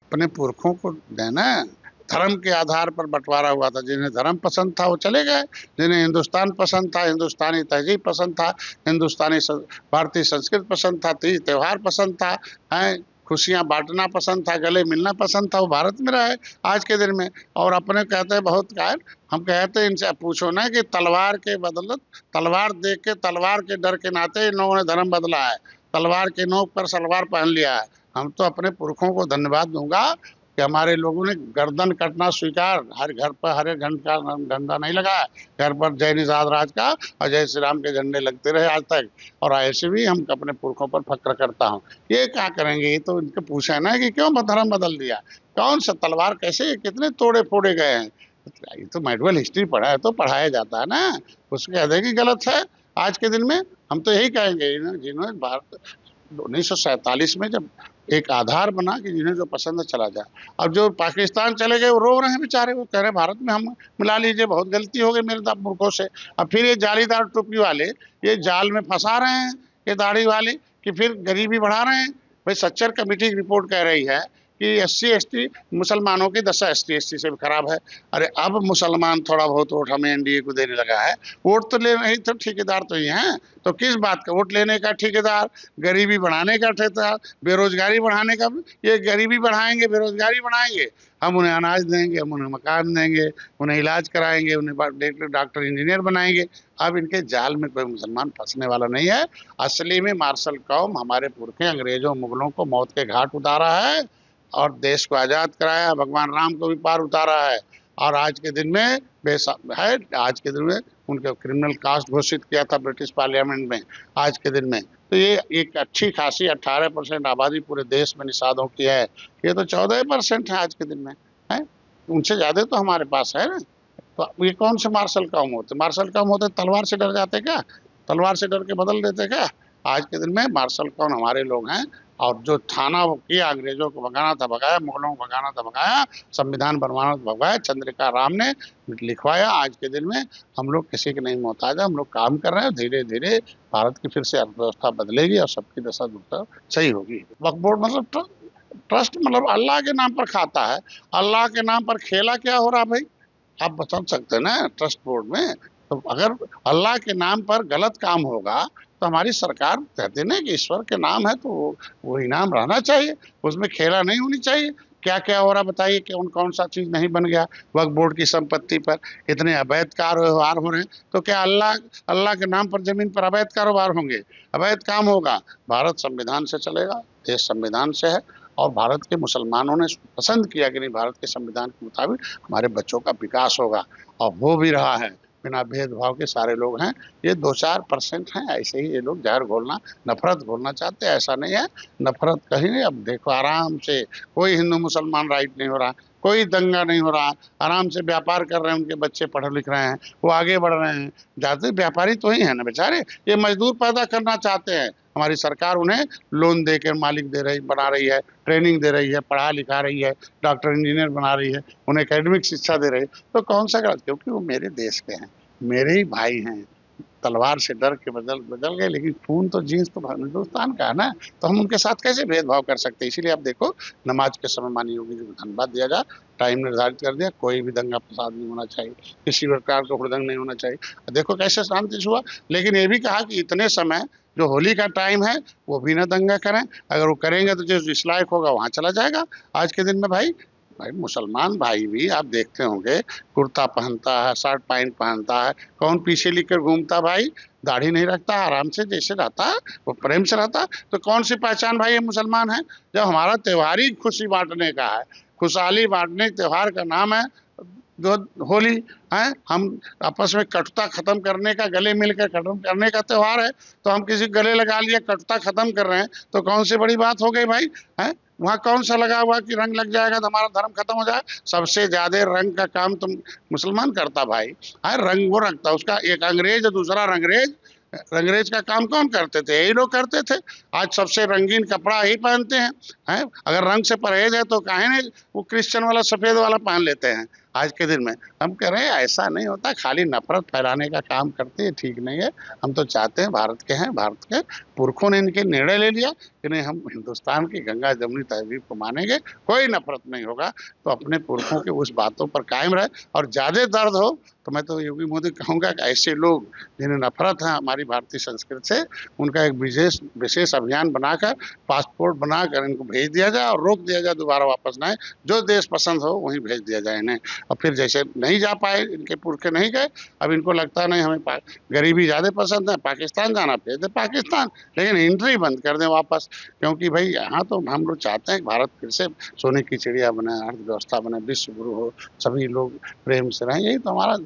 अपने पुरखों को देना। धर्म के आधार पर बंटवारा हुआ था, जिन्हें धर्म पसंद था वो चले गए, जिन्हें हिंदुस्तान पसंद था, हिंदुस्तानी तहजीब पसंद था, भारतीय संस्कृति पसंद था, तीज त्योहार पसंद था, है खुशियां बांटना पसंद था, गले मिलना पसंद था, वो भारत में रहे आज के दिन में। और अपने कहते हैं बहुत कायर, हम कहते हैं इनसे पूछो ना कि तलवार के बदौलत, तलवार देख के, तलवार के डर के नाते इन लोगों ने धर्म बदला है, तलवार के नोक पर सलवार पहन लिया है। हम तो अपने पुरखों को धन्यवाद दूंगा कि हमारे लोगों ने गर्दन कटना स्वीकार, हर घर पर हरे झंडा नहीं लगा है, घर पर जय निषाद राज का और जय श्री राम के झंडे लगते रहे आज तक। और ऐसे भी हम अपने पुरखों पर फक्र करता हूँ। ये क्या करेंगे, ये तो इनके पूछा ना कि क्यों धर्म बदल दिया, कौन सा तलवार कैसे कितने तोड़े फोड़े गए हैं। ये तो मेडिवल हिस्ट्री पढ़ा है तो पढ़ाया जाता है ना, उसको कह दें कि गलत है। आज के दिन में हम तो यही कहेंगे, जिन्होंने भारत 1947 में जब एक आधार बना कि जिन्हें जो पसंद है चला जाए। अब जो पाकिस्तान चले गए वो रो रहे हैं बेचारे, वो कह रहे हैं भारत में हम मिला लीजिए, बहुत गलती हो गई मेरे मूर्खों से। अब फिर ये जालीदार टोपी वाले ये जाल में फंसा रहे हैं, ये दाढ़ी वाले, कि फिर गरीबी बढ़ा रहे हैं। भाई सच्चर कमेटी की रिपोर्ट कह रही है कि SC ST मुसलमानों की दशा ST ST से भी खराब है। अरे अब मुसलमान थोड़ा बहुत वोट हमें NDA को देने लगा है, वोट तो ले नहीं तो ठेकेदार तो ये हैं, तो किस बात का वोट लेने का ठेकेदार, गरीबी बढ़ाने का ठेकेदार, बेरोजगारी बढ़ाने का। ये गरीबी बढ़ाएंगे, बेरोजगारी बढ़ाएंगे, हम उन्हें अनाज देंगे, हम उन्हें मकान देंगे, उन्हें इलाज कराएंगे, उन्हें डॉक्टर इंजीनियर बनाएंगे। अब इनके जाल में कोई मुसलमान फंसने वाला नहीं है। असली में मार्शल कौम हमारे पुरखे अंग्रेजों मुगलों को मौत के घाट उतारा है और देश को आजाद कराया, भगवान राम को भी पार उतारा है। और आज के दिन में है, आज के दिन में उनके क्रिमिनल कास्ट घोषित किया था ब्रिटिश पार्लियामेंट में आज के दिन में। तो ये एक अच्छी खासी 18% आबादी पूरे देश में निषादों की है, ये तो 14% है आज के दिन में, है उनसे ज्यादा तो हमारे पास है ना। तो ये कौन से मार्शल कौम होते, मार्शल कौम होते तलवार से डर जाते क्या, तलवार से डर के बदल देते क्या। आज के दिन में मार्शल कौन हमारे लोग हैं। और जो थाना वो किया, अंग्रेजों को भगाना था भगाया, मुगलों को भगाना था भगाया, संविधान बनवाना था भगवाया, चंद्रिका राम ने लिखवाया। आज के दिन में हम लोग किसी के नहीं मोहताज है, हम लोग काम कर रहे हैं, धीरे धीरे भारत की फिर से अर्थव्यवस्था बदलेगी और सबकी दशा दुर्दशा सही होगी। वक्फ बोर्ड मतलब ट्रस्ट मतलब अल्लाह के नाम पर खाता है, अल्लाह के नाम पर खेला क्या हो रहा भाई, आप बता सकते हैं ना ट्रस्ट बोर्ड में। तो अगर अल्लाह के नाम पर गलत काम होगा तो हमारी सरकार कहते ना कि ईश्वर के नाम है तो वो इनाम रहना चाहिए, उसमें खेला नहीं होनी चाहिए। क्या क्या हो रहा बताइए, कौन कौन सा चीज नहीं बन गया वक्फ बोर्ड की संपत्ति पर, इतने अवैध कारोबार हो रहे हैं। तो क्या अल्लाह अल्लाह के नाम पर जमीन पर अवैध कारोबार होंगे, अवैध काम होगा। भारत संविधान से चलेगा, देश संविधान से है, और भारत के मुसलमानों ने पसंद किया कि नहीं भारत के संविधान के मुताबिक हमारे बच्चों का विकास होगा, और हो भी रहा है। बिना भेदभाव के सारे लोग हैं, ये 2-4% हैं ऐसे ही, ये लोग जहर घोलना, नफरत घोलना चाहते हैं, ऐसा नहीं है। नफरत कहीं नहीं। अब देखो आराम से कोई हिंदू मुसलमान राइट नहीं हो रहा, कोई दंगा नहीं हो रहा, आराम से व्यापार कर रहे हैं, उनके बच्चे पढ़ लिख रहे हैं, वो आगे बढ़ रहे हैं। ज्यादा व्यापारी तो ही है ना बेचारे, ये मजदूर पैदा करना चाहते हैं, हमारी सरकार उन्हें लोन देकर मालिक दे रही बना रही है, ट्रेनिंग दे रही है, पढ़ा लिखा रही है, डॉक्टर इंजीनियर बना रही है, उन्हें एकेडमिक शिक्षा दे रही है। तो कौन सा गलत, क्योंकि वो मेरे देश के हैं, मेरे ही भाई हैं। तलवार से डर के बदल बदल गए, लेकिन खून तो जीन्स तो हिंदुस्तान का है ना, तो हम उनके साथ कैसे भेदभाव कर सकते हैं। इसीलिए आप देखो नमाज के समय माननीय योगी जी को धन्यवाद दिया जाए, टाइम निर्धारित कर दिया, कोई भी दंगा फसाद नहीं होना चाहिए, किसी प्रकार का हुड़दंग नहीं होना चाहिए। देखो कैसे शांति से हुआ, लेकिन ये भी कहा कि इतने समय जो होली का टाइम है वो भी ना दंगा करें, अगर वो करेंगे तो जो इस लायक होगा वहां चला जाएगा। आज के दिन में भाई भाई मुसलमान भाई भी आप देखते होंगे कुर्ता पहनता है, शर्ट पैंट पहनता है, कौन पीछे लेकर घूमता भाई, दाढ़ी नहीं रखता, आराम से जैसे रहता है वो प्रेम से रहता है। तो कौन सी पहचान भाई ये मुसलमान है, जब हमारा त्योहार ही खुशी बांटने का है, खुशहाली बांटने त्योहार का नाम है जो होली है। हम आपस में कटुता खत्म करने का, गले मिलकर खत्म करने का त्योहार है, तो हम किसी गले लगा लिए कटुता खत्म कर रहे हैं, तो कौन सी बड़ी बात हो गई भाई, है वहाँ कौन सा लगा हुआ कि रंग लग जाएगा तो हमारा धर्म खत्म हो जाए। सबसे ज्यादा रंग का काम तो मुसलमान करता भाई, है रंग वो रखता, उसका एक अंग्रेज और दूसरा रंगरेज। रंगरेज का काम कौन करते थे, यही लोग करते थे। आज सबसे रंगीन कपड़ा ही पहनते हैं, हैं अगर रंग से परहेज है तो काहे नहीं वो क्रिश्चियन वाला सफेद वाला पहन लेते हैं। आज के दिन में। हम कह रहे हैं ऐसा नहीं होता, खाली नफरत फैलाने का काम करते हैं, ठीक नहीं है। हम तो चाहते हैं, भारत के हैं, भारत के पुरखों ने इनके निर्णय ले लिया कि नहीं, हम हिंदुस्तान की गंगा जमुनी तहजीब को मानेंगे, कोई नफरत नहीं होगा। तो अपने पुरखों के उस बातों पर कायम रहे। और ज्यादा दर्द हो तो मैं तो योगी मोदी कहूंगा कि ऐसे लोग जिन्हें नफरत है हमारी भारतीय संस्कृति से, उनका एक विशेष विशेष अभियान बनाकर, पासपोर्ट बनाकर इनको भेज दिया जाए और रोक दिया जाए, दोबारा वापस ना आए। जो देश पसंद हो वहीं भेज दिया जाए इन्हें। और फिर जैसे नहीं जा पाए, इनके पुरखे नहीं गए, अब इनको लगता नहीं हमें गरीबी ज्यादा पसंद है, पाकिस्तान जाना, भेज दे पाकिस्तान, लेकिन एंट्री बंद कर दें वापस। क्योंकि भाई यहाँ तो हम लोग चाहते हैं कि भारत फिर से सोने की चिड़िया बने, अर्थव्यवस्था बने, विश्व गुरु हो, सभी लोग प्रेम से रहें, यही तो हमारा